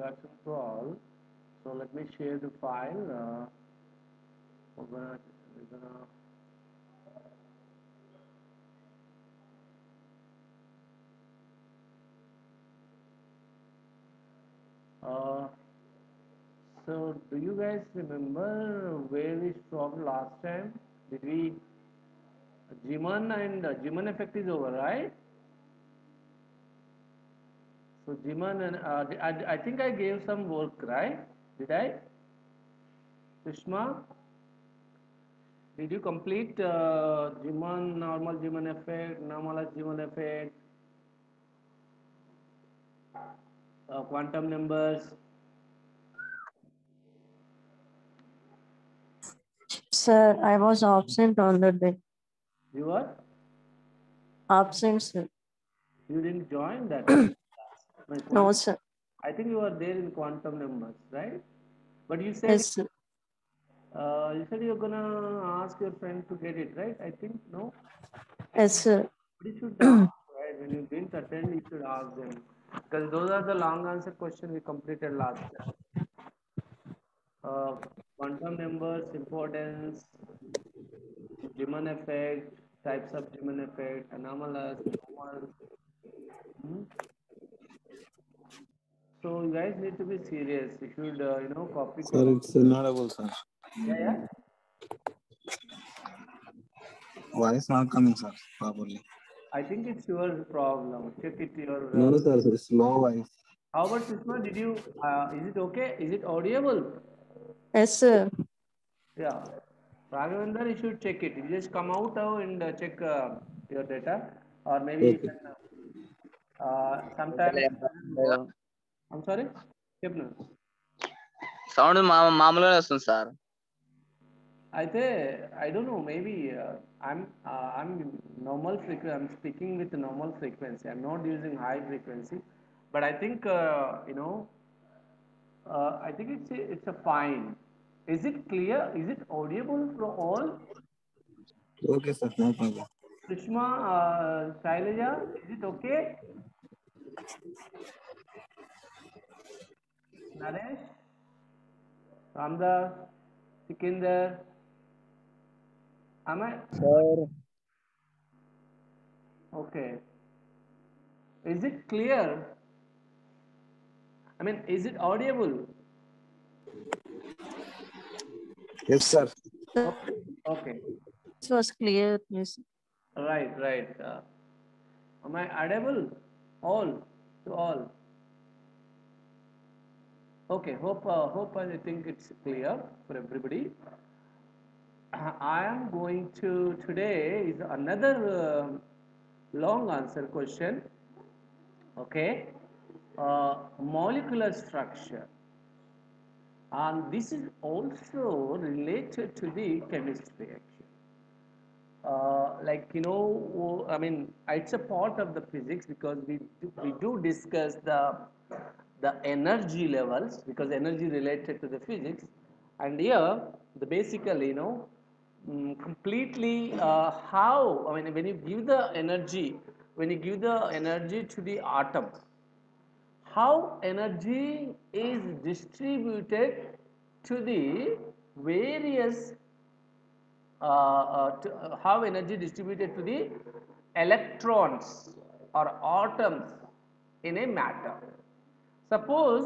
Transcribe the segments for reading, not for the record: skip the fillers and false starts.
version to all. So let me share the file. We're gonna uh, so do you guys remember where we stopped last time? Did we Jiman and Jiman effect is over, right? So Jiman and I think I gave some work, right? Did I? Sushma, did you complete Jiman, normal Jiman effect, normalized Jiman effect, quantum numbers? Sir, I was absent on the day. You are? Absent, sir. You didn't join that day. No, sir. I think you were there in quantum numbers, right? But Yes, sir. you said you're gonna ask your friend to get it, right? I think no. Yes, sir. But you should ask, right? When you didn't attend, you should ask them because those are the long answer question we completed last time. Uh, Quantum numbers, importance, Riemann effect, types of Riemann effect, anomalous, normal. Hmm? So you guys need to be serious. You should, copy. Sir, it's inaudible, sir. Yeah, yeah. Voice not coming, sir, properly. I think it's your problem. Check it your. No, sir, it's low voice. How about Sushma? Did you? Is it okay? Is it audible? Yes, sir. Yeah. Raghavendra, you should check it. You just come out and check your data, or maybe you Okay. can. Sometimes it doesn't work. I'm sorry. Chepna. Sound మామూలుగానే వస్తుంది sir. అయితే I don't know. Maybe I'm normal frequency. I'm speaking with normal frequency. I'm not using high frequency, but I think I think it's a fine. Is it clear? Is it audible for all? Okay, sir, no problem. Sushma, Shailaja, is it okay? Naresh, Ramdas, Sikindar, am I? Sir. Okay. Is it clear? I mean, is it audible? Yes, sir. Okay. This was clear. Yes. Right, right. Am I audible? All to all. Okay. Hope I think it's clear for everybody. I am going to today is another long answer question. Okay, molecular structure, and this is also related to the chemistry actually. Like I mean, it's a part of the physics because we do discuss the energy levels because energy related to the physics, and here the basically completely how I mean when you give the energy to the atom, how energy is distributed to the various how energy distributed to the electrons or atoms in a matter. Suppose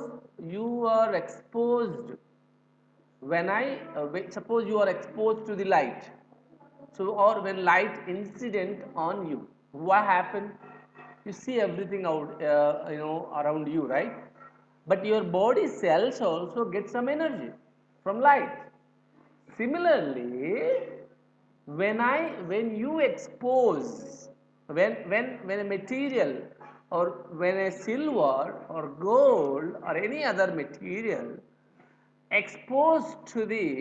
you are exposed when I suppose you are exposed to the light. So or when light incident on you, what happened? You see everything out around you, right? But your body cells also get some energy from light. Similarly, when you expose when a material or when a silver or gold or any other material exposed to the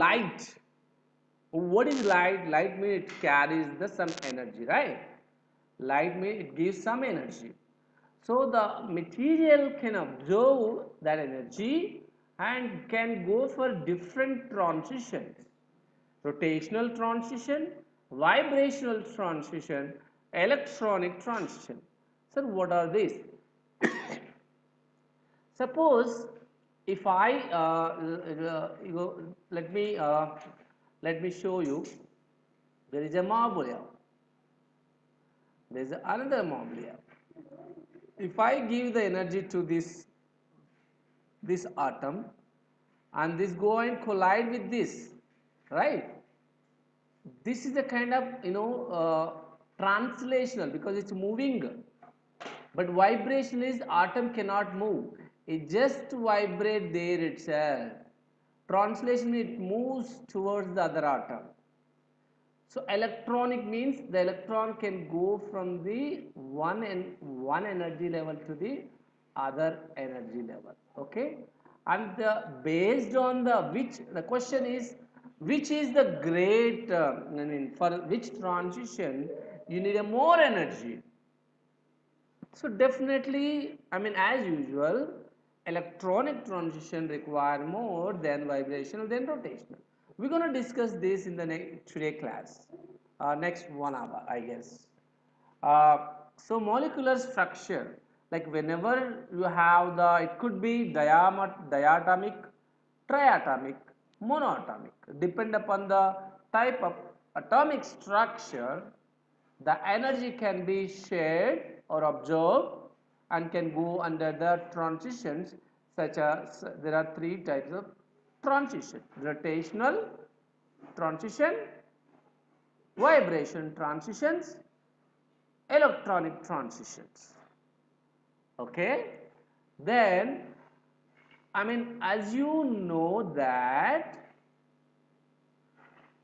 light. What is light? Light means it carries the some energy, right? Light means it gives some energy. So the material can absorb that energy and can go for different transitions: rotational transition, vibrational transition, electronic transition. Sir, what are these? Suppose if I let me show you. There is a marble here. There is another marble here. If I give the energy to this atom and this go and collide with this, right? This is a kind of translational because it's moving. But vibration is atom cannot move. It just vibrate there itself. Translation, it moves towards the other atom. So electronic means the electron can go from the one energy level to the other energy level. Okay, and based on the question is which is the great I mean for which transition you need a more energy. So definitely, I mean as usual, electronic transition require more than vibrational than rotational. We're going to discuss this in the today class, next 1 hour, I guess. So molecular structure, like whenever you have it could be diatomic, triatomic, monoatomic, depend upon the type of atomic structure, the energy can be shared or absorbed and can go under the transitions such as there are 3 types of transition: rotational transition, vibration transitions, electronic transitions. Okay, then I mean as you know that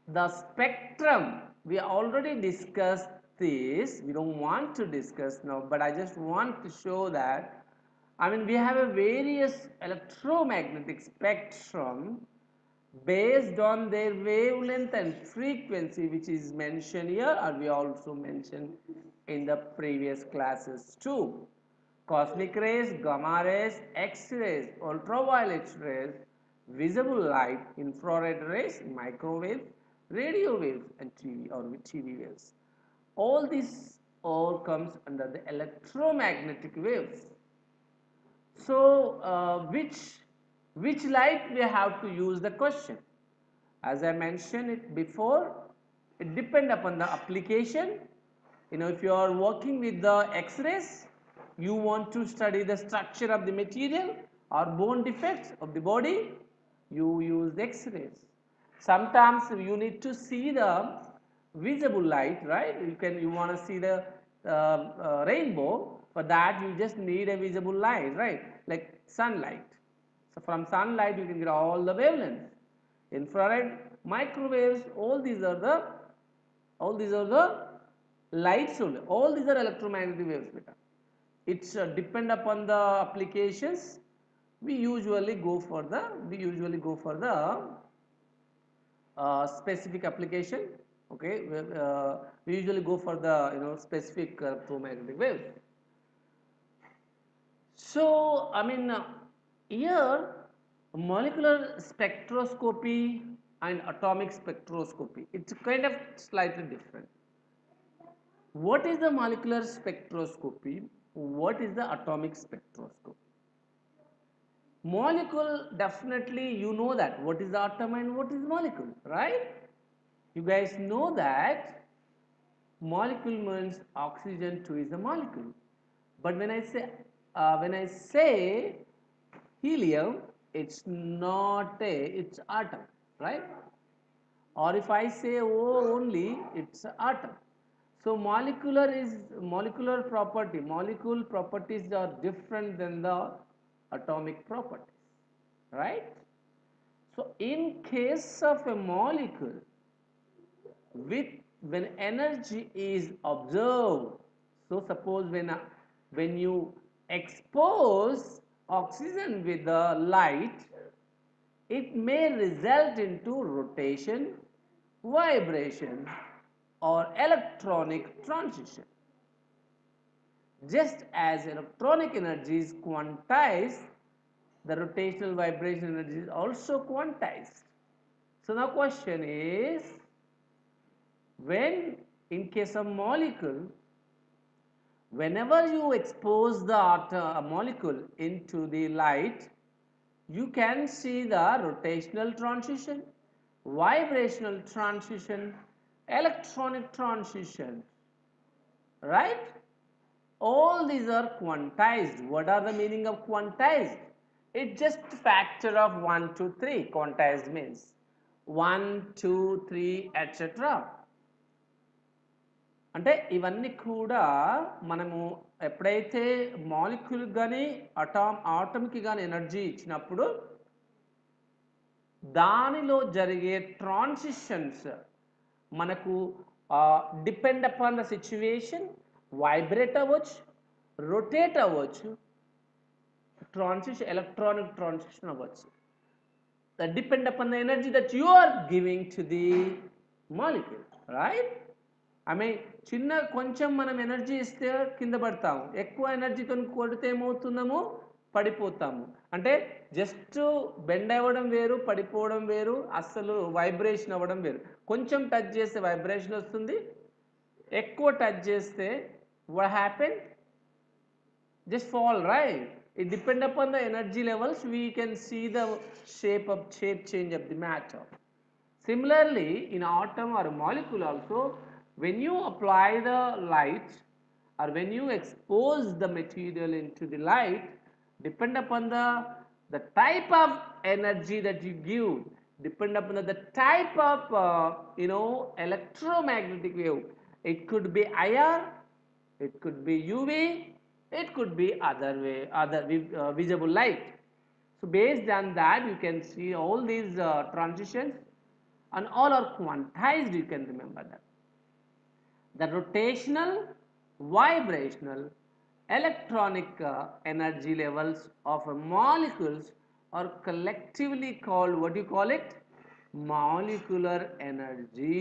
the spectrum, we already discussed this, we don't want to discuss now, but I just want to show that I mean we have a various electromagnetic spectrum based on their wavelength and frequency, which is mentioned here, or we also mentioned in the previous classes too. Cosmic rays, gamma rays, X-rays, ultraviolet rays, visible light, infrared rays, microwave, radio waves, and TV waves. All this all comes under the electromagnetic waves. So, which light we have to use the question? As I mentioned it before, it depends upon the application. If you are working with the X-rays, you want to study the structure of the material or bone defects of the body, you use the X-rays. Sometimes you need to see the visible light, right? You want to see the rainbow. For that you just need a visible light, right? Like sunlight. So from sunlight you can get all the wavelengths. Infrared, microwaves, all these are the lights only. All these are electromagnetic waves, beta. It's depend upon the applications. We usually go for the specific application. Okay, we usually go for the specific electromagnetic waves. So I mean here molecular spectroscopy and atomic spectroscopy, it's kind of slightly different. What is the molecular spectroscopy? What is the atomic spectroscopy? Molecule, definitely you know that what is the atom and what is molecule, right? You guys know that molecule means oxygen 2 is a molecule. But when I say helium, it's not it's atom, right? Or if I say O only, it's atom. So molecular property. Molecule properties are different than the atomic properties, right? So in case of a molecule, when energy is observed, so suppose when you expose oxygen with the light, it may result into rotation, vibration, or electronic transition. Just as electronic energy is quantized, the rotational vibration energy is also quantized. So now question is, when in case of molecule, whenever you expose the molecule into the light, you can see the rotational transition, vibrational transition, electronic transition, right? All these are quantized. What are the meaning of quantized? It's just factor of 1 to 3. Quantized means 1, 2, 3, etc. అంటే ఇవన్నీ కూడా మనము ఎప్పుడైతే molecule కానీ ఆటమ్కి కానీ energy ఇచ్చినప్పుడు దానిలో జరిగే ట్రాన్సిషన్స్ మనకు depend upon the situation vibrate అవ్వచ్చు, రొటేట్ అవ్వచ్చు, electronic transition అవ్వచ్చు. That depend upon the energy that you are giving to the molecule, right? చిన్న కొంచెం మనం ఎనర్జీ ఇస్తే కింద పడతాము, ఎక్కువ ఎనర్జీతో కొడితే ఏమవుతున్నాము, పడిపోతాము. అంటే జస్ట్ బెండ్ అవ్వడం వేరు, పడిపోవడం వేరు, అస్సలు వైబ్రేషన్ అవ్వడం వేరు. కొంచెం టచ్ చేస్తే వైబ్రేషన్ వస్తుంది, ఎక్కువ టచ్ చేస్తే what happened? Just fall, right? It depends upon the energy levels. We can see the shape change of the matter. Similarly, in atom or molecule also, when you apply the light or when you expose the material into the light, depend upon the type of energy that you give, depend upon the type of electromagnetic wave. It could be IR, it could be UV, it could be other visible light. So based on that, you can see all these transitions, and all are quantized. You can remember that the rotational, vibrational, electronic energy levels of molecules are collectively called, what do you call it, molecular energy.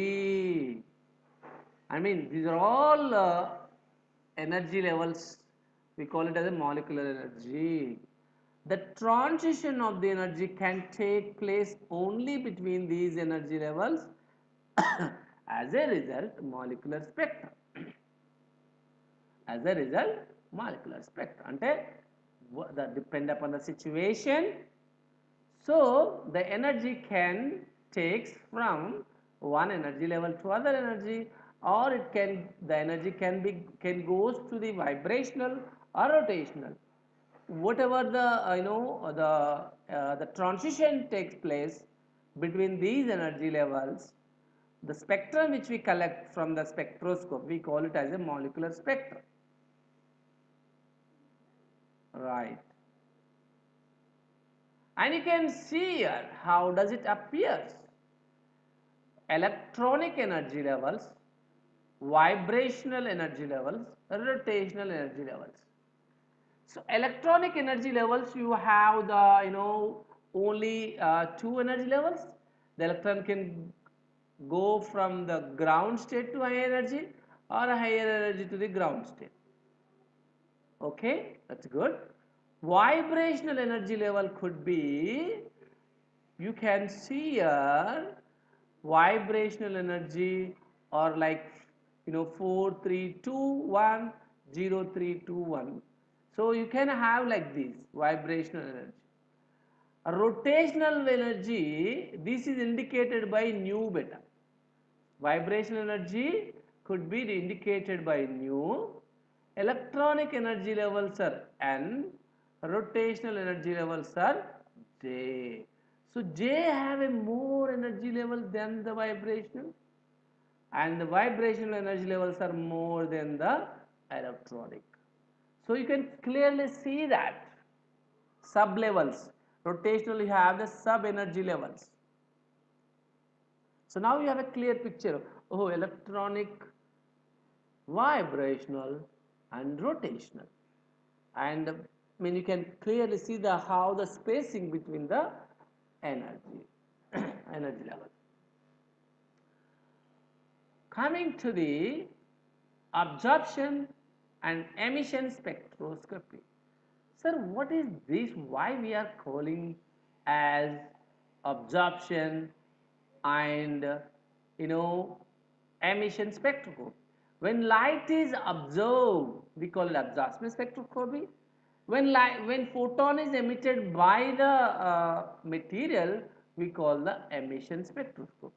These are all energy levels. We call it as a molecular energy. The transition of the energy can take place only between these energy levels. As a result, molecular spectrum. As a result, molecular spectrum. Ante that depend upon the situation. So the energy can takes from one energy level to other energy, or the energy can goes to the vibrational or rotational. Whatever the transition takes place between these energy levels, the spectrum which we collect from the spectroscope, we call it as a molecular spectrum, right? And you can see here how does it appears. Electronic energy levels, vibrational energy levels, rotational energy levels. So electronic energy levels, you have the only two energy levels. The electron can go from the ground state to higher energy, or higher energy to the ground state. Okay, that's good. Vibrational energy level could be, you can see here, vibrational energy or like 4321 0321. So you can have like this vibrational energy. Rotational energy, this is indicated by nu beta. Vibrational energy could be indicated by nu. Electronic energy levels are N. Rotational energy levels are J. So J have a more energy level than the vibrational, and the vibrational energy levels are more than the electronic. So you can clearly see that sub levels. Rotational, you have the sub energy levels. So now you have a clear picture. Oh, electronic, vibrational, and rotational. And you can clearly see how the spacing between the energy energy level. Coming to the absorption and emission spectroscopy. Sir, what is this? Why we are calling as absorption and emission spectroscopy? When light is absorbed, we call it absorption spectroscopy. When photon is emitted by the material, we call the emission spectroscopy.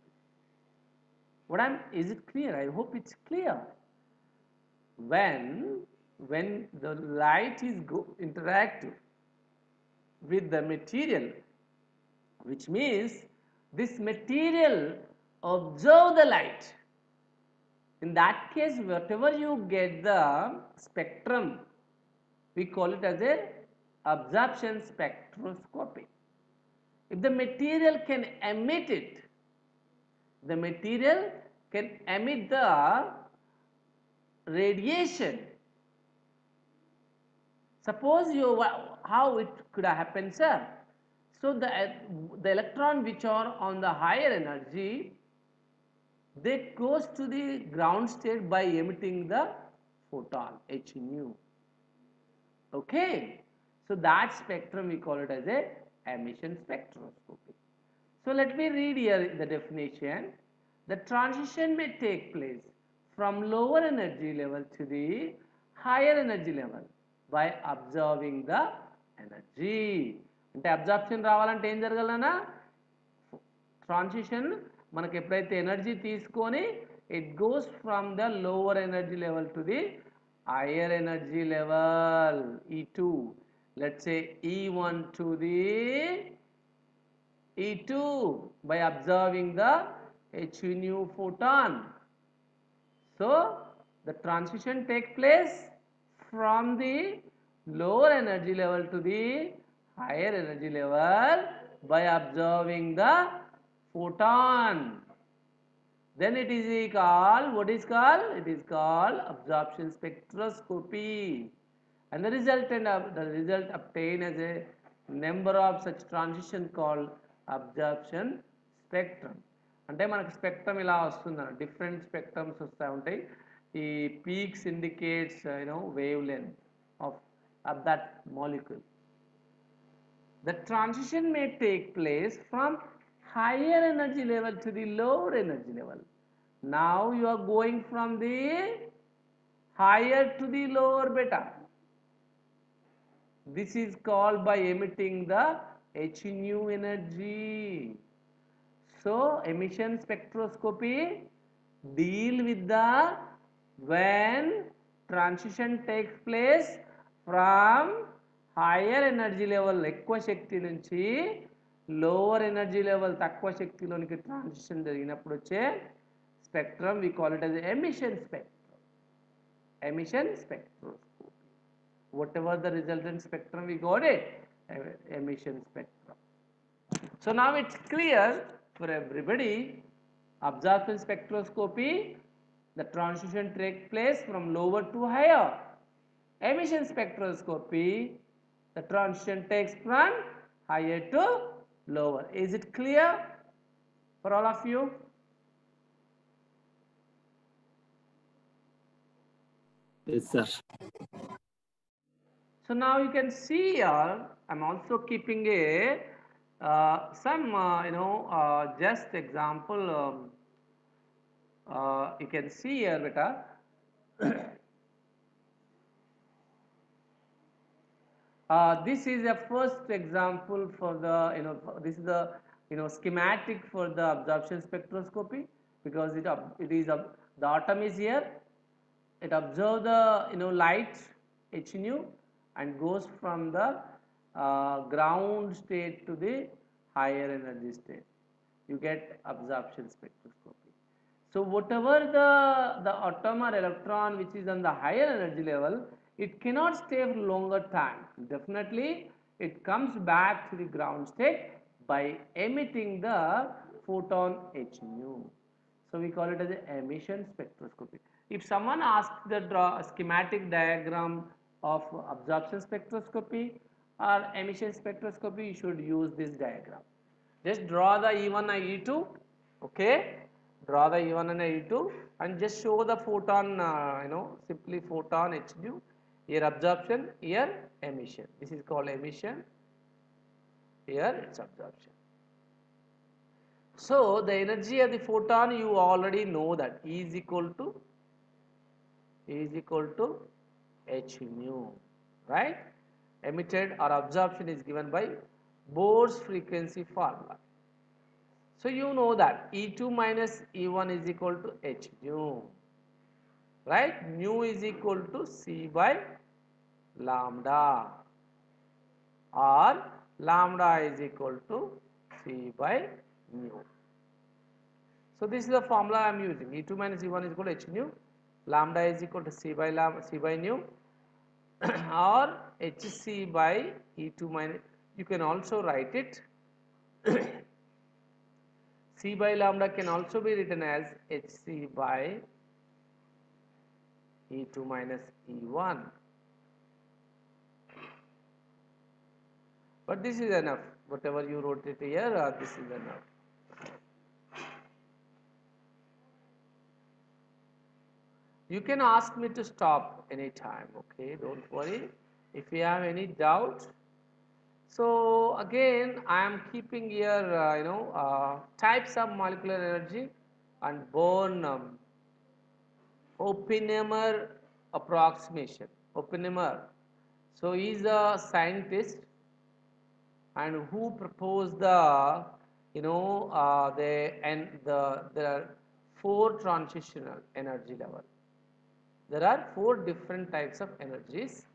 Is it clear? I hope it's clear. When the light is interactive with the material, which means this material absorb the light. In that case, whatever you get the spectrum, we call it as a absorption spectroscopy. If the material can emit it, the material can emit the radiation. Suppose how it could happen, sir? So the electron which are on the higher energy, they goes to the ground state by emitting the photon h nu. Okay, so that spectrum we call it as a emission spectroscopy. So let me read here the definition. The transition may take place from lower energy level to the higher energy level by observing the energy. అంటే absorption రావాలంటే ఏం జరగాలన్నా transition మనకి ఎప్పుడైతే energy తీసుకొని it goes from the lower energy level to the higher energy level E2. Let's say E1 to the E2 by observing the h nu photon. So the transition take place from the lower energy level to the higher energy level by observing the photon. Then it is called, what is called? It is called absorption spectroscopy. And the result obtained as a number of such transition called absorption spectrum. అంటే మనకు spectrum ఇలా వస్తుందన్న different spectrums వస్తూ ఉంటాయి. ఈ peaks indicates wave length of that molecule. The transition may take place from higher energy level to the lower energy level. Now you are going from the higher to the lower beta. This is called by emitting the h nu energy. So emission spectroscopy deal with the when transition takes place from higher energy level ఎక్కువ శక్తి నుంచి lower energy level తక్కువ శక్తిలోనికి transition జరిగినప్పుడు వచ్చే spectrum we call it as emission spectrum. Emission spectroscopy. Whatever the resultant spectrum we got it emission spectrum. So now it's clear for everybody. Absorption spectroscopy, the transition takes place from lower to higher. Emission spectroscopy, the transition takes from higher to lower. Is it clear for all of you? Yes, sir. So now you can see here, I'm also keeping a some just example. You can see here, beta. This is a first example for the this is the schematic for the absorption spectroscopy, because it is the atom is here. It observes the light h nu and goes from the ground state to the higher energy state. You get absorption spectroscopy. So whatever the atom or electron which is on the higher energy level, it cannot stay for longer time. Definitely it comes back to the ground state by emitting the photon h nu. So we call it as an emission spectroscopy. If someone asks the schematic diagram of absorption spectroscopy or emission spectroscopy, you should use this diagram. Just draw the E1 and E2. Okay, draw the E1 and E2 and just show the photon, simply photon h nu. Here absorption, here emission. This is called emission. Here it's absorption. So the energy of the photon, you already know that E is equal to is equal to h nu, right? Emitted or absorption is given by Bohr's frequency formula. So you know that E2 minus E1 is equal to h nu, right? Nu is equal to C by lambda, or lambda is equal to C by nu. So this is the formula I am using. E2 minus E1 is equal to h nu, lambda is equal to C by nu, or hc by E2 minus, you can also write it C by lambda can also be written as hc by E2 minus E1, but this is enough. Whatever you wrote it here, this is enough. You can ask me to stop anytime, okay? Don't worry. If you have any doubt. So again, I am keeping here, types of molecular energy and Born Oppenheimer approximation. Oppenheimer. So he is a scientist and who proposed the, there are 4 transitional energy level. There are 4 different types of energies.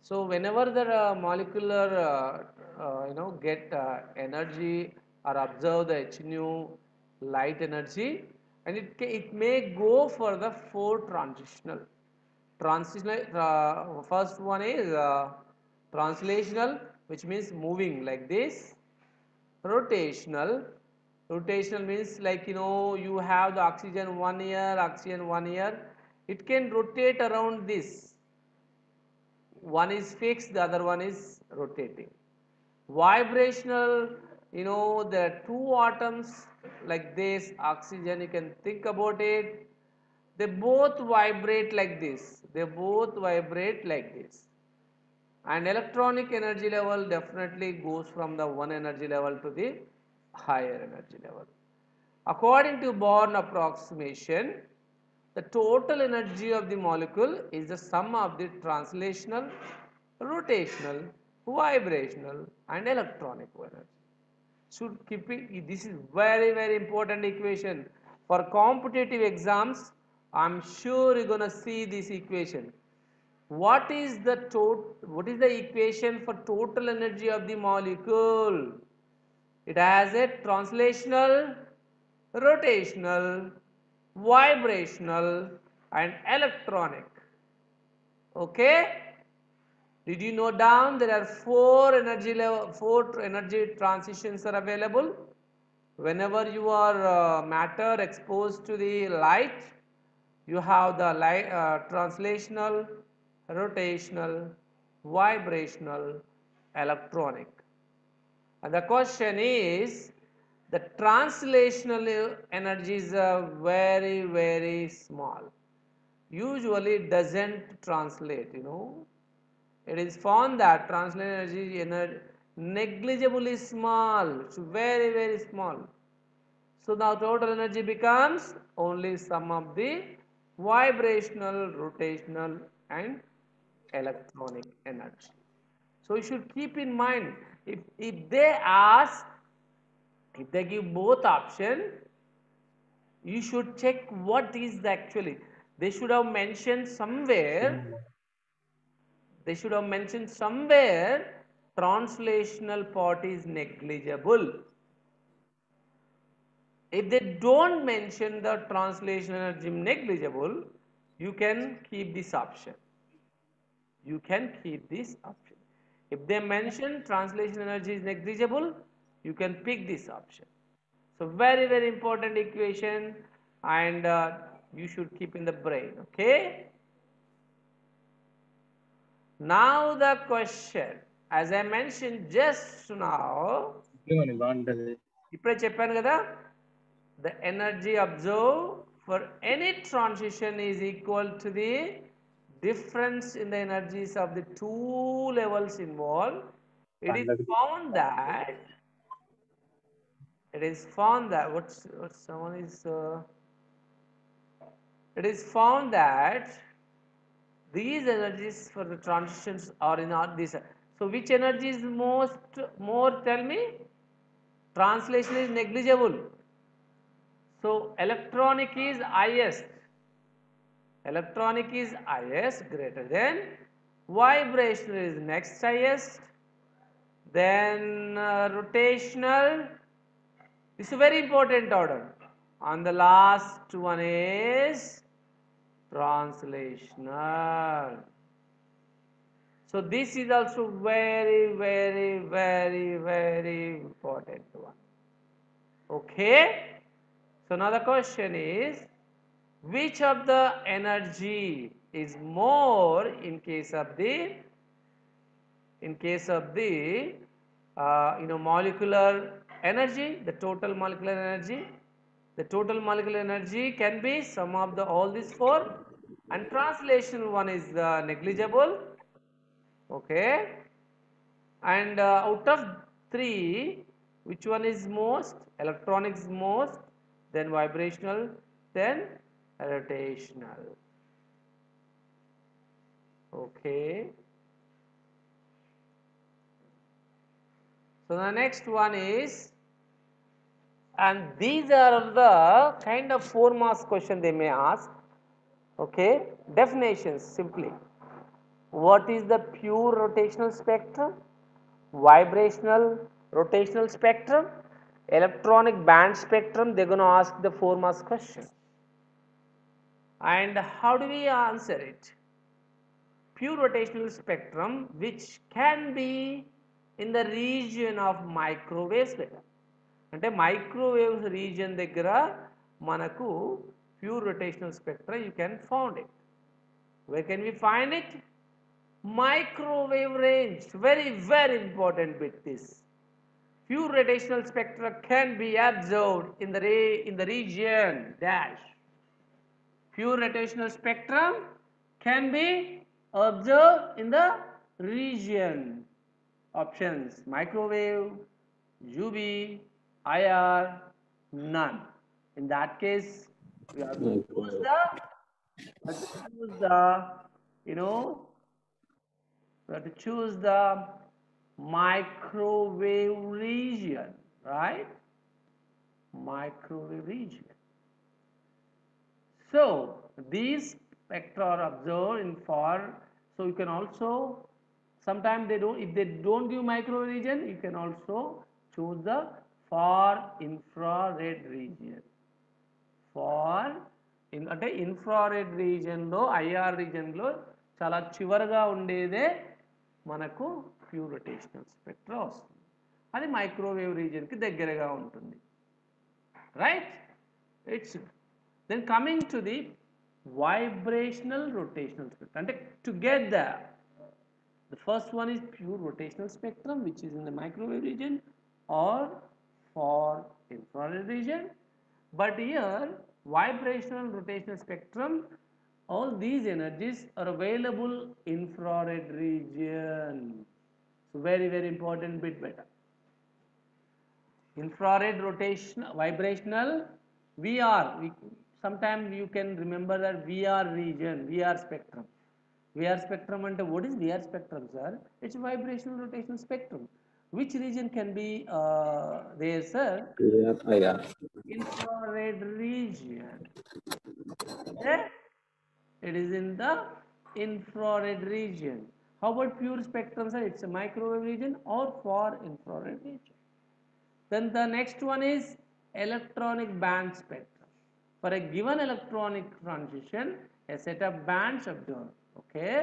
So whenever the molecular get energy or observe the h nu light energy, and it may go for the 4 transitional. First one is translational, which means moving like this. Rotational means like you have the oxygen one here, it can rotate around this. One is fixed, the other one is rotating. Vibrational, there are 2 atoms like this, oxygen, you can think about it. They both vibrate like this. And electronic energy level definitely goes from the one energy level to the higher energy level. According to Born approximation, the total energy of the molecule is the sum of the translational, rotational, vibrational and electronic energy. Should keep it, this is very important equation. For competitive exams, I am sure you're going to see this equation. What is the equation for total energy of the molecule? It has a translational, rotational, vibrational and electronic. Okay? Did you note down there are 4 energy transitions are available? Whenever you are matter exposed to the light, you have the translational, rotational, vibrational, electronic. And the question is, the translational energies are very small. Usually it doesn't translate, It is found that translational energy negligibly small, it's very small. So now total energy becomes only sum of the vibrational, rotational and electronic energy. So you should keep in mind, if they give both option, you should check what is the actually. They should have mentioned somewhere translational part is negligible. If they don't mention the translation energy negligible, you can keep this option. If they mention translation energy is negligible, you can pick this option. So very important equation, and you should keep in the brain. Okay. Now the question, as I mentioned just now, ఇప్పుడే చెప్పాను కదా, the energy absorbed for any transition is equal to the difference in the energies of the 2 levels involved. It is found that it is found that these energies for the transitions are in all these. So which energy is more, tell me? Translation is negligible. So electronic is highest. Electronic is highest, greater than. Vibrational is next highest. Then rotational. This is a very important order. And the last one is translational. So this is also very, very, very, very important one. Okay. So now the question is, which of the energy is more in case of the molecular energy, the total molecular energy? The total molecular energy can be sum of all these four, and translation one is negligible. Okay, and out of three, which one is most? Electronics most, then vibrational, then rotational. Okay. So the next one is, and these are the kind of 4 marks question they may ask. Okay, definitions simply. What is the pure rotational spectrum? Vibrational rotational spectrum, electronic band spectrum? They're going to ask the 4 marks question. And how do we answer it? Pure rotational spectrum, which can be in the region of microwaves దగ్గర, అంటే microwaves region దగ్గర మనకు pure rotational spectra you can found it. Where can we find it? Microwave range. Very, very important bit this. Pure rotational spectra can be observed in the region dash. Pure rotational spectrum can be observed in the region. Options: microwave, UV, IR, none. In that case, we have to choose the we have to choose the microwave region, right? Microwave region. So these spectra are observed in far. So you can also, sometimes they don't, if they don't give microwave region, you can also choose the far infrared region. Far అంటే infrared రీజియన్లో, IR రీజియన్లో చాలా చివరగా ఉండేదే మనకు pure rotational spectra వస్తుంది. అది microwave రీజియన్కి దగ్గరగా ఉంటుంది. Right, it's then coming to the vibrational rotational spectrum. అంటే together the first one is pure rotational spectrum, which is in the microwave region or for infrared region. But here vibrational rotational spectrum, all these energies are available infrared region. So very, very important bit better. Infrared rotation, vibrational, VR. Sometimes you can remember that VR region, VR spectrum. VR spectrum, and what is VR spectrum, sir? It's vibrational rotational spectrum. Which region can be there, sir? IR. Infrared region. Okay? It is in the infrared region. How about pure spectrum, sir? It's a microwave region or far infrared region. Then the next one is electronic band spectrum. For a given electronic transition, a set of bands observed. Okay,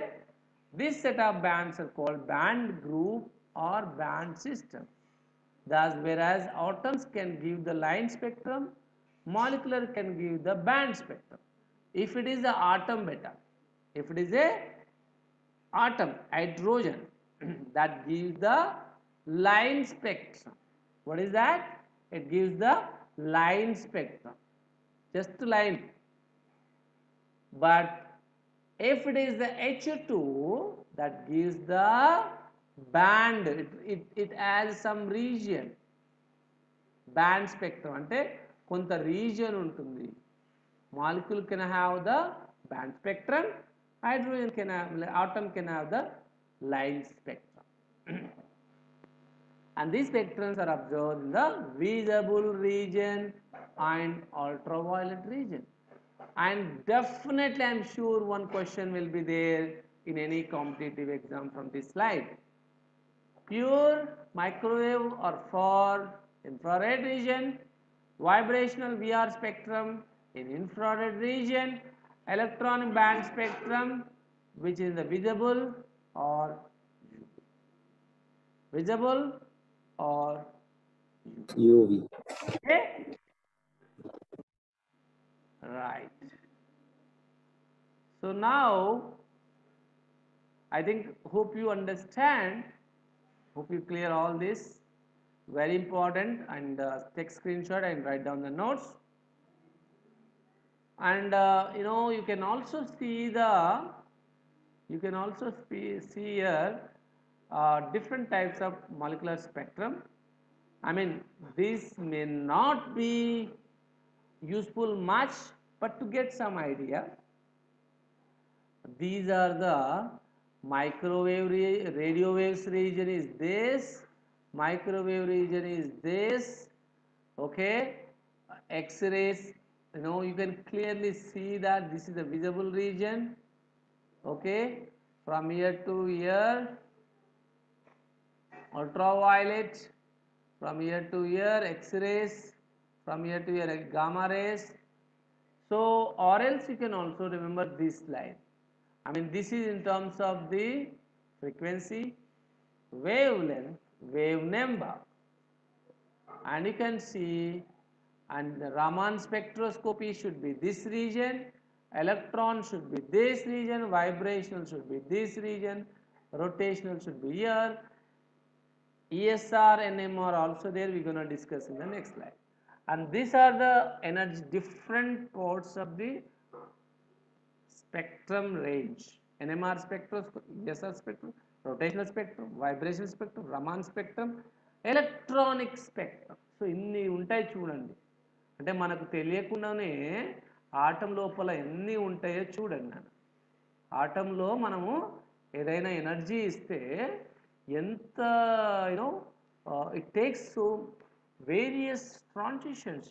this set of bands are called band group or band system. Thus, whereas atoms can give the line spectrum, molecular can give the band spectrum. If it is the atom beta, if it is a atom hydrogen, that gives the line spectrum. What is that? It gives the line spectrum, just line. But if it is the H2, that gives the band, it has some region. Band spectrum ante konta region untundi. Molecule can have the band spectrum, Hydrogen can have, atom can have the line spectrum. And these spectrums are observed in the visible region and ultraviolet region. And definitely I am sure one question will be there in any competitive exam from this slide. Pure microwave or far infrared region, vibrational VR spectrum in infrared region, electron band spectrum which is the visible or visible or UV. okay, right. So now I think hope you understand, hope you clear all this, very important, and take screenshot and write down the notes. And you can also see the, see here different types of molecular spectrum. I mean, this may not be useful much, but to get some idea, these are the microwave radio waves region is this, microwave region is this, okay, X-rays, you can clearly see that this is the visible region, okay, from here to here, ultraviolet, from here to here, X-rays, from here to here, gamma rays. So, or else you can also remember this line. I mean, this is in terms of the frequency, wavelength, wave number, and you can see, and the Raman spectroscopy should be this region, electron should be this region, vibrational should be this region, rotational should be here, ESR, NMR also there, we are going to discuss in the next slide. And these are the energy, different parts of the spectrum range. NMR spectrum, ESR spectrum, rotational spectrum, vibrational spectrum, Raman spectrum, electronic spectrum. So ఇన్ని ఉంటాయి చూడండి, అంటే మనకు తెలియకుండానే atom లోపల ఎన్ని ఉంటాయో చూడండి నాన్న. ఆటంలో మనము ఏదైనా ఎనర్జీ ఇస్తే ఎంత it takes so various transitions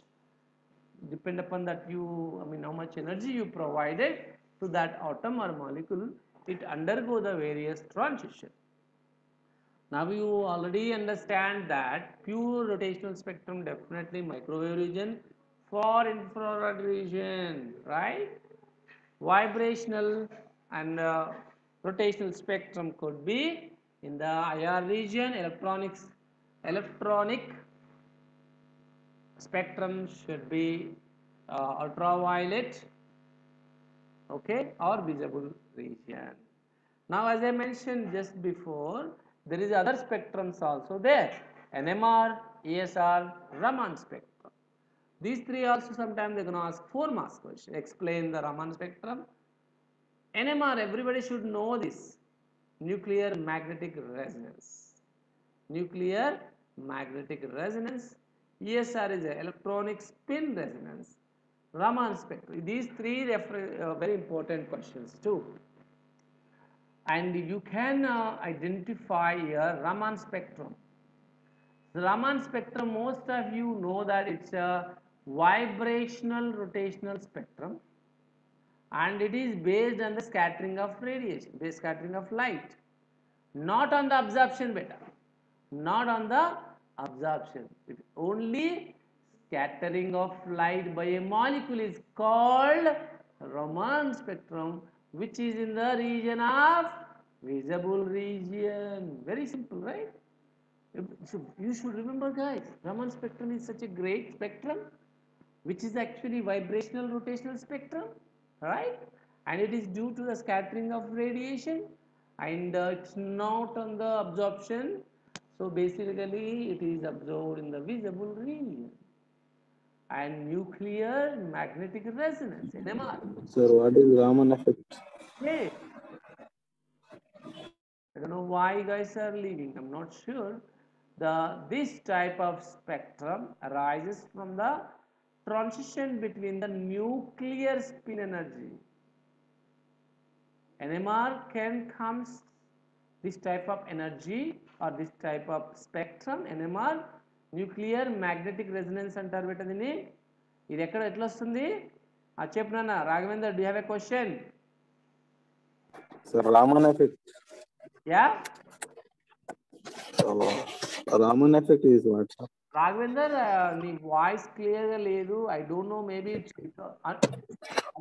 depend upon that how much energy you provided to that atom or molecule, it undergo the various transition. Now you already understand that pure rotational spectrum definitely microwave region, for infrared region, right? Vibrational and rotational spectrum could be in the IR region, electronic spectrum should be ultraviolet, okay, or visible region. Now as I mentioned just before, there is other spectrums also there, NMR, ESR, Raman spectrum. These three also sometimes they are going to ask 4 marks question. Explain the Raman spectrum. NMR, everybody should know this, nuclear magnetic resonance. Nuclear magnetic resonance. ESR is electronic spin resonance. Raman spectrum. These three very important questions too. And you can identify here Raman spectrum. The Raman spectrum, most of you know that it's a vibrational rotational spectrum, and it is based on the scattering of radiation, based scattering of light, not on the absorption beta, not on the absorption. Only scattering of light by a molecule is called Raman spectrum, which is in the region of visible region. Very simple, right? So you should remember, guys, Raman spectrum is such a great spectrum, which is actually vibrational rotational spectrum, right? And it is due to the scattering of radiation, and it's not on the absorption. So basically it is absorbed in the visible region. And nuclear magnetic resonance, NMR. Sir, what is Raman effect? Hey, I don't know why you guys are leaving, I'm not sure. This type of spectrum arises from the transition between the nuclear spin energy NMR can comes this type of energy or this type of spectrum. NMR nuclear magnetic resonance అంటారు బేట దీన్ని. ఇది ఎక్కడ ఎట్లా వస్తుంది చెప్పినా Raghavender, do have a question? Sir, Raman effect. Yeah Raman effect is what, sir? Raghavender, నీ voice క్లియర్గా లేదు. ఐ డోంట్ నో, మేబీ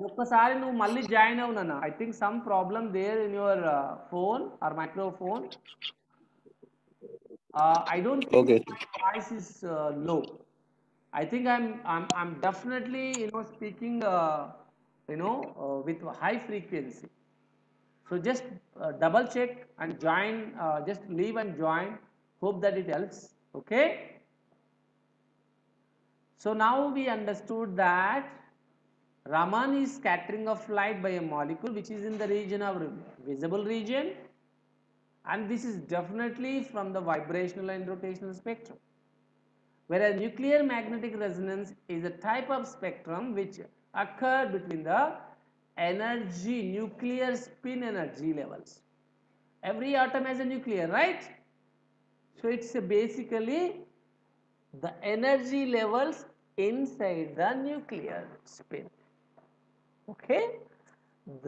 ఒక్కసారి నువ్వు మళ్ళీ జాయిన్ అవు నాన్న. I think some problem there in your phone or microphone. I don't think Okay. my voice is low. I think I'm definitely speaking with high frequency. So just double check and join. Just leave and join. Hope that it helps. Okay. So now we understood that Raman is scattering of light by a molecule which is in the region of visible region, and this is definitely from the vibrational and rotational spectrum. Whereas nuclear magnetic resonance is a type of spectrum which occur between the energy, nuclear spin energy levels. Every atom has a nuclear, right? So it's basically the energy levels inside the nuclear spin. Okay,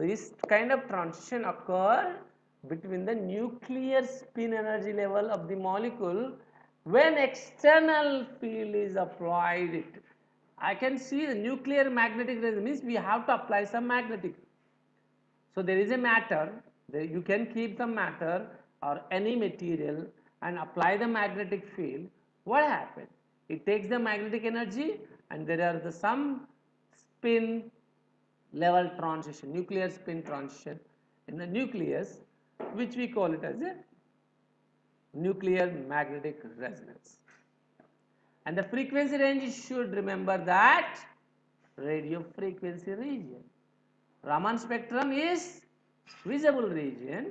this kind of transition occur between the nuclear spin energy level of the molecule when external field is applied. I can see the nuclear magnetic resonance means we have to apply some magnetic. So there is a matter, you can keep some matter or any material and apply the magnetic field. What happens? It takes the magnetic energy and there are some spin level transition, nuclear spin transition in the nucleus, which we call it as a nuclear magnetic resonance. And the frequency range, should remember that radio frequency region. Raman spectrum is visible region,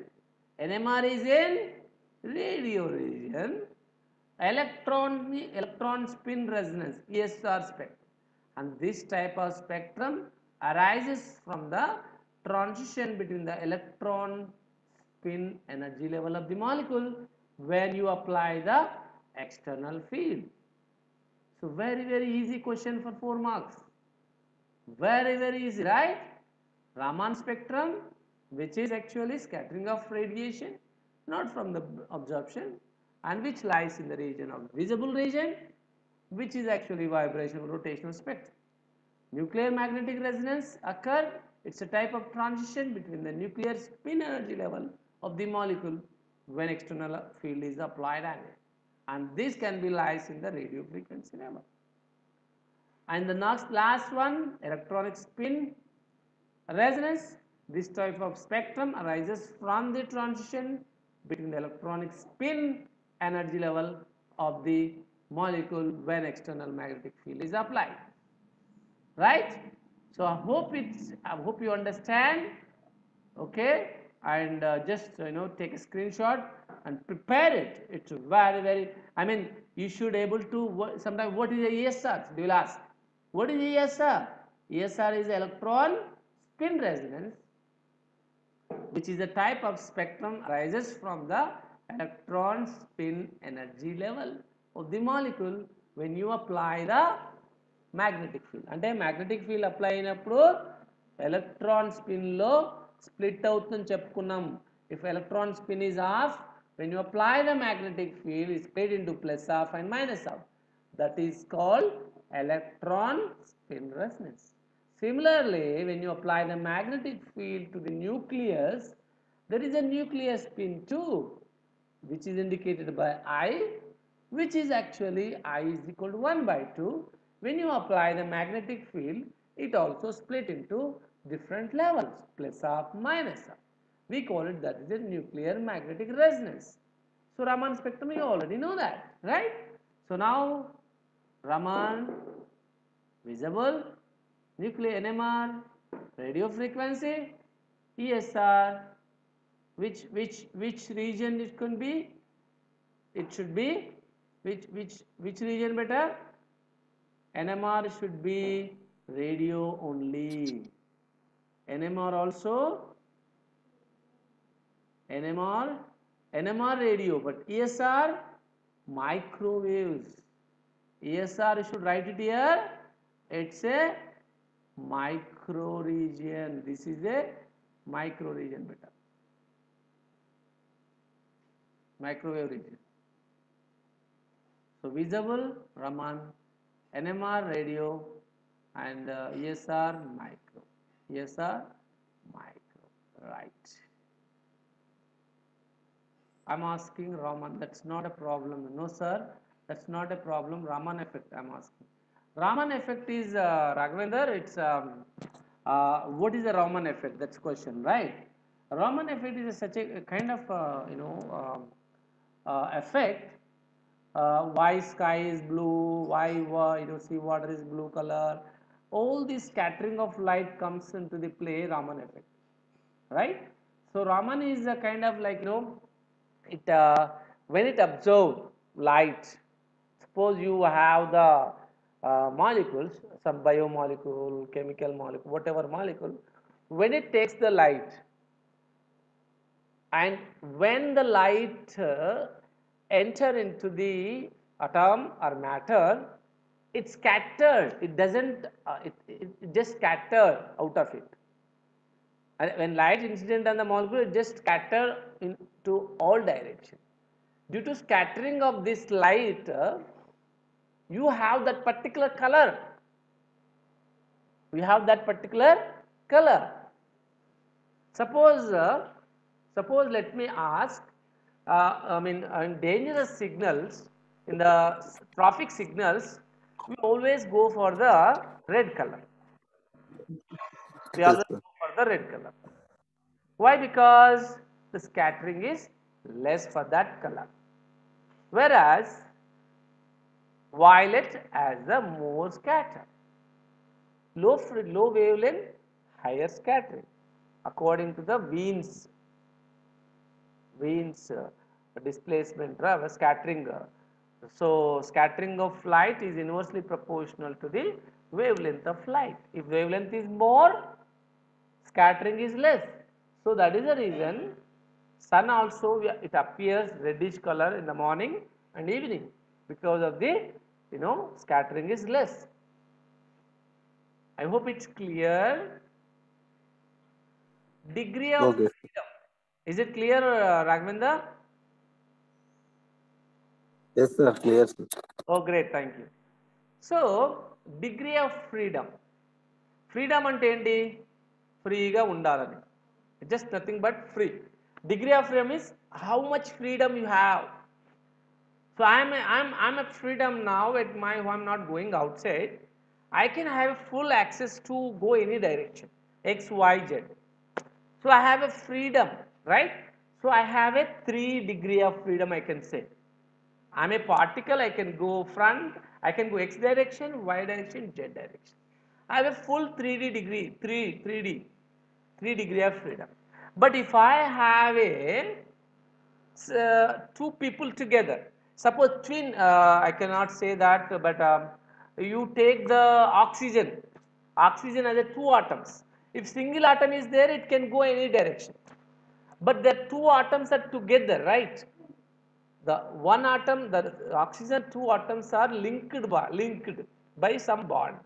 NMR is in radio region, electron spin resonance ESR spectrum, and this type of spectrum arises from the transition between the electron spin energy level of the molecule when you apply the external field. So very easy question for 4 marks. Very easy, right? Raman spectrum, which is actually scattering of radiation, not from the absorption, and which lies in the region of visible region, which is actually vibrational rotational spectrum. Nuclear magnetic resonance occur. It's a type of transition between the nuclear spin energy level of the molecule when external field is applied on it, and this can be lies in the radio frequency level. And the last one, electronic spin resonance. This type of spectrum arises from the transition between the electronic spin energy level of the molecule when external magnetic field is applied. Right? So I hope you understand. Okay, and just take a screenshot and prepare it. It's very, I mean, you should able to sometimes, what is the ESR? They will ask, what is ESR? ESR is electron spin resonance, which is a type of spectrum arises from the electron spin energy level of the molecule when you apply the magnetic field. అంటే magnetic field apply అయినప్పుడు electron స్పిన్లో split అవుతుందని చెప్పుకున్నాం. If electron spin is of, when you apply the magnetic field, is split into plus half and minus half. That is called electron spin resonance. Similarly, when you apply the magnetic field to the nucleus, there is a nuclear spin too, which is indicated by I, which is actually I is equal to 1 by 2. When you apply the magnetic field, it also split into different levels, plus half, minus half. We call it that is a nuclear magnetic resonance. So Raman spectrum, you already know that, right? So now Raman, visible, nuclear NMR, radio frequency, ESR, which region it can be? It should be which region better? NMR should be radio only. NMR also NMR radio, but ESR microwaves. ESR, you should write it here. It's a micro region. This is a micro region, beta. Microwave region. So visible Raman, NMR radio, and ESR micro. ESR micro. Right. I'm asking Raman. That's not a problem. No, sir. That's not a problem. Raman effect. I'm asking. Raman effect is Raghavendra. It's what is the Raman effect? That's question, right? Raman effect is such a kind of effect. Why sky is blue? Why sea water is blue color? All this scattering of light comes into the play. Raman effect, right? So Raman is a kind of like it when it absorbs light. Suppose you have the molecules, some biomolecule, chemical molecule, whatever molecule, when it takes the light, and when the light enter into the atom or matter, it scattered. It doesn't. It just scattered out of it. And when light incident on the molecule, it just scatter into all direction. Due to scattering of this light, you have that particular color. We have that particular color. Suppose let me ask, in dangerous signals, in the traffic signals, we always go for the red color. We Yes, always sir. go for the red color. Why? Because the scattering is less for that color. Whereas violet has the more scatter. Low wavelength, higher scattering, according to the Wien's displacement, scattering. So scattering of light is inversely proportional to the wavelength of light. If wavelength is more, scattering is less. So that is the reason sun also it appears reddish color in the morning and evening, because of the scattering is less. I hope it's clear. Degree of Okay. freedom. Is it clear, Raghavendra? Yes, sir. Clear, sir. Oh, great, thank you. So, degree of freedom. Freedom ante enti? Freega undalani. Just nothing but free. Degree of freedom is how much freedom you have. So I'm at freedom now at my home. I'm not going outside. I can have full access to go any direction, X, Y, Z. So I have a freedom, right? So I have a 3 degree of freedom, I can say. I'm a particle, I can go front, I can go X direction, Y direction, Z direction. I have a full 3D degree, 3 degree of freedom. But if I have a two people together, suppose twin, I cannot say that, but you take the oxygen as a 2 atoms. If single atom is there, it can go any direction, but the 2 atoms are together, right? The one atom, the oxygen 2 atoms are linked by some bond,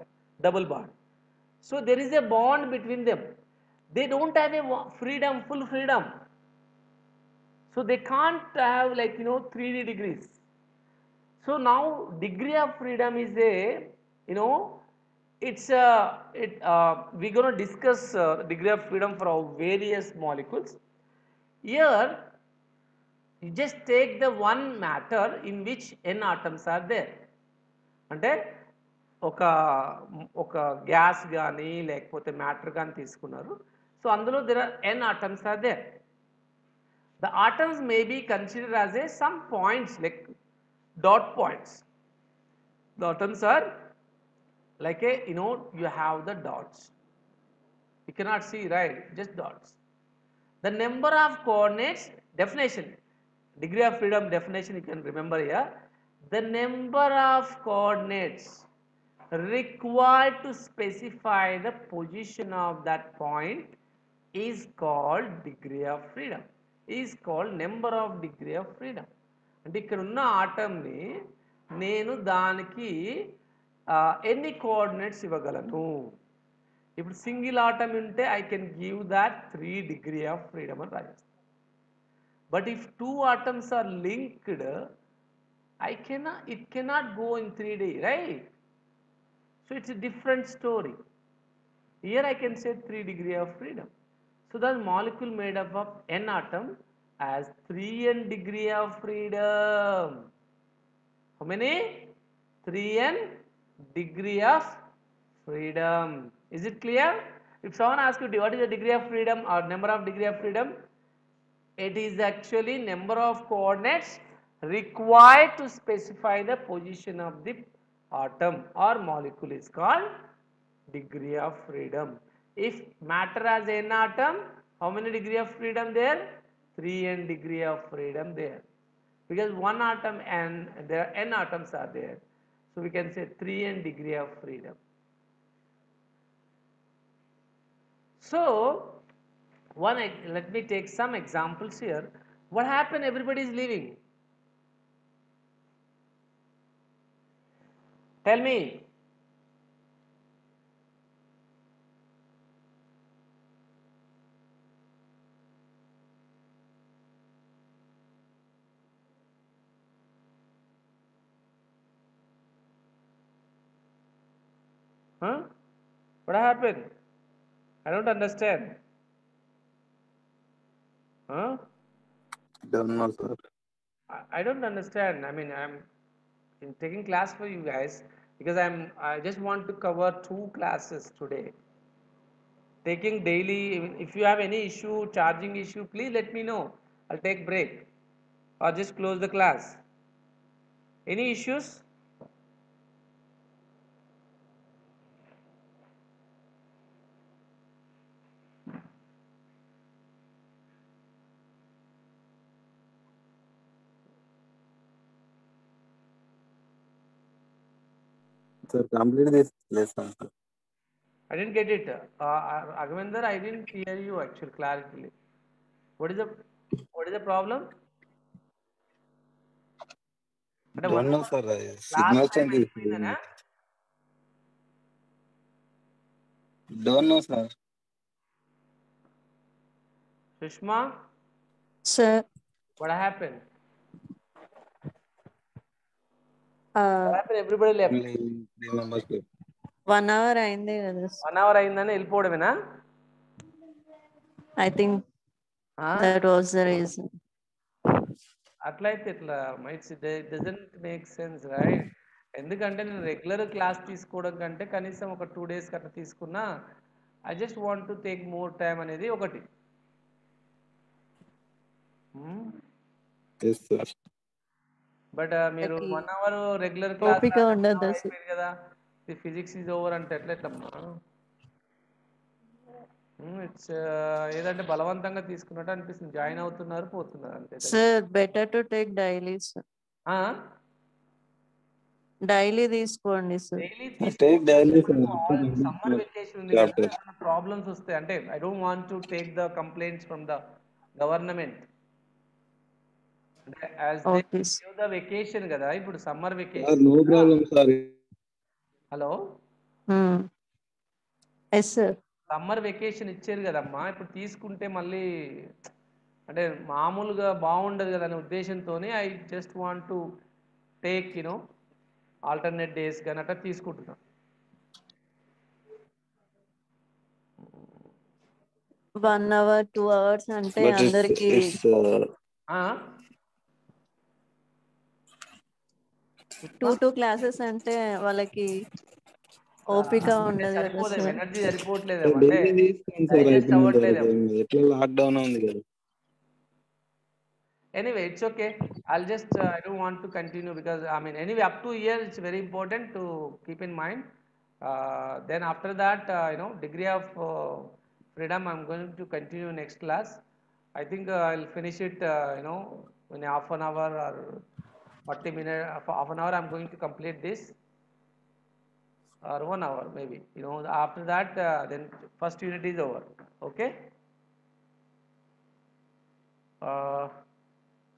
double bond. So there is a bond between them. They don't have a freedom, full freedom. So they can't have 3D degrees. So now degree of freedom is a it's we're going to discuss degree of freedom for our various molecules. Here you just take the one matter in which n atoms are there. అంటే ఒక gas కానీ లేకపోతే matter కానీ తీసుకున్నారు. So అందులో there are n atoms are there. The atoms may be considered as some points, like dot points. The atoms are like you have the dots. You cannot see, right? Just dots. The number of coordinates, definition, degree of freedom definition you can remember here. The number of coordinates required to specify the position of that point is called degree of freedom. Is called number of degree of freedom. అంటే ఇక్కడ ఉన్న ఆటంని నేను దానికి ఎన్ని coordinates ఇవ్వగలను. ఇప్పుడు single atom ఉంటే I can give that 3 degree of freedom అని రాజేస్తాను. But if 2 atoms are linked, it cannot go in 3D, right? So it's a different story. Here I can say 3 degree of freedom. So the molecule made up of n atom has 3n degree of freedom. How many? 3n degree of freedom. Is it clear? If someone asks you what is the degree of freedom or number of degree of freedom, it is actually number of coordinates required to specify the position of the atom or molecule is called degree of freedom. If matter has n atom, how many degree of freedom there? 3n degree of freedom there. Because one atom and there are n atoms are there. So we can say 3n degree of freedom. So let me take some examples here. What happened? Everybody is leaving. Tell me. Huh? What happened? I don't understand. Huh? Don't know, sir. I don't understand. I mean, I'm taking class for you guys because I just want to cover 2 classes today. Taking daily. If you have any issue, charging issue, please let me know. I'll take break or just close the class. Any issues? Sir, complete this lesson, sir. I didn't get it. Agaminder, I didn't hear you actually clarity. What is the problem? అంటే Don't know, sir. class Signal time change is అయిపోయిందనా? Don't know, sir. Sushma, Sir, what happened? uh, What happened? Everybody left. Only 3 members left. 1 hour అయింది కదా. 1 hour అయిందని వెళ్ళిపోవడమేనా? I think that was the reason. అట్లయితే ఇట్లా doesn't make sense, right? ఎందుకంటే నేను regular class తీసుకోవడం కంటే కనీసం ఒక 2 days అట్లా తీసుకున్నా I just want to take more time అనేది ఒకటి. Yes, sir. బట్ మీరు Okay. 1 hour రెగ్యులర్ క్లాస్ ఓపిక ఉండదు అసలు. అయిపోయింది కదా, ఫిజిక్స్ ఈజ్ ఓవర్ అంటే ఎట్లమ్మా? ఇట్స్ ఏదంటే బలవంతంగా తీసుకున్నట్టు అనిపిస్తుంది. జాయిన్ అవుతున్నారు, పోతున్నారు అంతే. Sir better to take daily sir. Daily తీసుకోండి sir. Daily Take daily, sir. Summer vacation ఉంది కదా, ప్రాబ్లమ్స్ వస్తాయి. అంటే I don't want to take the complaints from the government. As they give the vacation కదా, ఇప్పుడు summer vacation. No problem, sir. Hello, yes sir. Summer vacation ఇచ్చారు కదమ్మా, ఇప్పుడు తీసుకుంటే మళ్ళీ అంటే మామూలుగా బాగుండదు కదా అనే ఉద్దేశంతో I just want to take alternate days కానీ అట్లా తీసుకుంటున్నాను. 1 hour 2 hours అంటే But అందరికి it's 2 classes అంటే వాళ్ళకి ఓపిక ఉండదు కదా సరిపోదు, సార్. ఎనర్జీ సరిపోవట్లేదు అంటే daily తీసుకోండి సార్. digest అవ్వట్లేదు. ఎట్లా లాక్డౌన్ ఉంది కదా. Anyway, it's okay. I'll just I don't want to continue because I mean anyway up to here it's very important to keep in mind. Then after that degree of freedom I'm going to continue next class. I think I'll finish it in half an hour or 40 minutes. Half an hour I'm going to complete this, or 1 hour maybe. After that then first unit is over. Okay.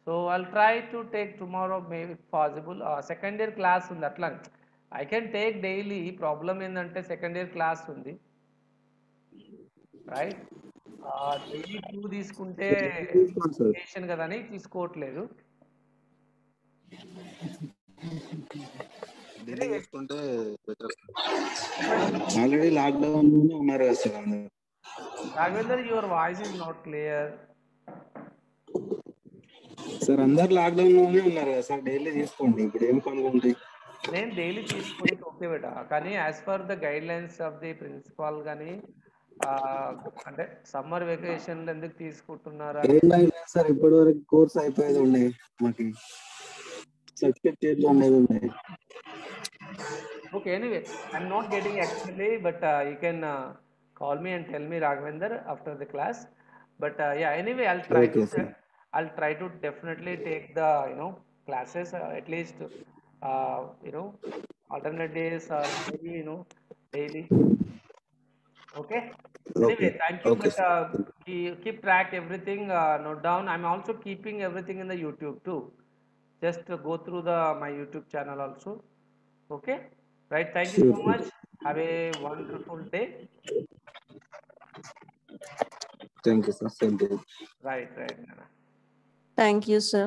So I'll try to take tomorrow, maybe if possible. Second year class ఉంది అట్లా. I can take daily. Problem ఏంటంటే second year class ఉంది, right? Daily 2 తీసుకుంటే తీసుకోండి sir. education కదా అని తీసుకోవట్లేదు. ఢిల్లీ తీసుకుంటే బెటర్. ఆల్రెడీ లాక్డౌన్ లోనే ఉన్నారు కదా సార్ అందరూ. Raghavendra, your voice is not clear. Sir అందరు లాక్డౌన్ లోనే ఉన్నారు కదా సార్, డైలీ తీసుకోండి. ఇప్పుడు ఏం పనులు ఉంటాయి? నేను డైలీ తీసుకోనికి ఓకే బేట, కానీ as per the guide lines of the principal కానీ అంటే సమ్మర్ వెకేషన్ ఎందుకు తీసుకుంటున్నారా? ఏం లేదు సార్, ఇప్పటి వరకు కోర్స్ అయిపోయేది ఉండే, మాకు సర్టిఫికేట్ చేతిలో ఉండేది ఉండే. Okay, anyway, I'm not getting actually, but you can call me and tell me, Raghavendra, after the class. But yeah, anyway, Okay, sir. I'll try to definitely take the classes at least alternate days or maybe daily. Okay. Anyway, thank you. Okay, But keep track everything. Note down. I'm also keeping everything in the YouTube too. Just go through my YouTube channel also. Okay. Right. Thank you so Sure. much. Have a wonderful day. Thank you, sir. Same day. Right. Thank you, sir.